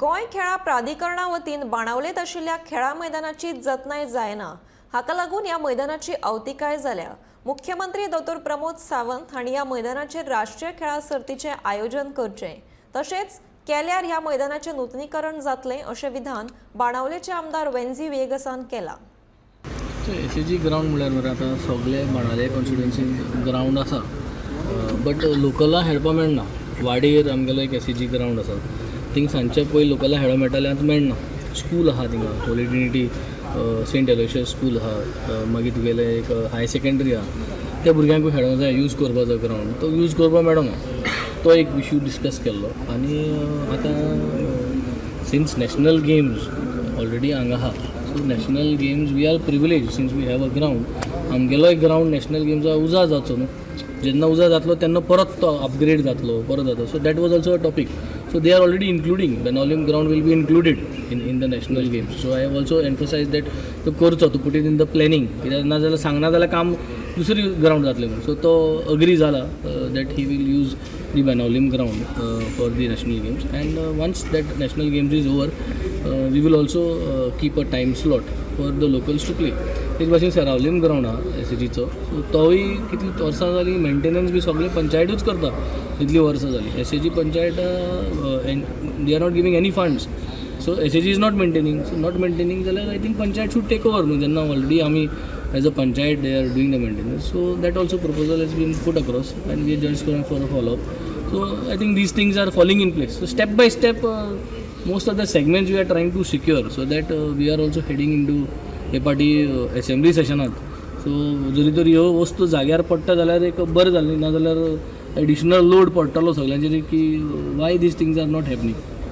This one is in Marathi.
गोय खेळा प्राधिकरणा वतीन बाणावलेत आशिल्ल्या खेळा मैदानाची जतनाय जायना, हाका लागून ह्या मैदानाची अवतिकाय जाल्या। मुख्यमंत्री डॉ. प्रमोद सावंत हांणी ह्या मैदानाचेर राष्ट्रीय खेळा सर्तीचे आयोजन करचे, तशेंच केल्यार ह्या मैदानाचे नूतनीकरण जातले अशें विधान बाणावलेचे आमदार वेंझी वेगसान केला। एसएजी ग्राउंड म्हळ्यार मरे आतां सगळे बाणावले कॉन्स्टिट्युएन्सीन ग्राउंड आसा, बट लोकलां खेळपाक मेळना। वाडेर आमगेलो एक एसएजी ग्राउंड आसा, थिंग सांजचे पयलीं लोकलां खेळोंक मेळटालें, आतां मेळना। स्कूल आहा थिंगा, होली ट्रिनिटी सेंट एलोयशियस स्कूल आहा, मागीर तुगेलें एक हाय सेकंडरी आहा, त्या भुरग्यांकूय खेळोंक जाय यूज करपाचो ग्राउंड, तो यूज करपाक मेळना। तो एक इश्यू डिस्कस केल्लो। आनी आतां सिन्स नॅशनल गेम्स ऑलरेडी हांगा आहा, so national games we are privilege since we have a ground. आमगेलो एक ग्राउंड नॅशनल गेम्सा उजार जावचो न्हू, जेन्ना उजार जातलो तेन्ना परत तो अपग्रेड जातलो, परत जातलो। So that was also a topic. So they are already including, Benaulim ground will be included in the national games. So I have also emphasized that to करचो, to put it in the planning. कित्याक ना जाल्यार सांगना जाल्यार काम दुसरी ग्राउंड जातलें म्हणून। सो तो अग्री जाला that he will use the Benaulim ground for the national games. And once that national games is over, we will also keep a time slot for the locals to play. तेच भाशेन सेरावलीम ग्राउंड आहा एसएजीचो, सो तोय कितली वर्सां जाली मेंटेनन्स बी सगळे पंचायतूच करता, इतली वर्सां जाली। SAG panchayat they are not giving any funds, so SAG is not maintaining. So not maintaining जाल्यार I think panchayat should take over न्हू, जेन्ना ऑलरेडी आमी as a panchayat they are doing the maintenance. So that also proposal has been put across and we are just going for a follow up. So I think these things are falling in place. So step by step most of the segments we are trying to secure, so that we are also heading into a party assembly sessionat. So जरी तर ह्यो वस्तू जाग्यार पडटा जाल्यार एक बरें जालें, ना जाल्यार एडिशनल लोड पडटलो सगळ्यांचेर की why these things are not happening.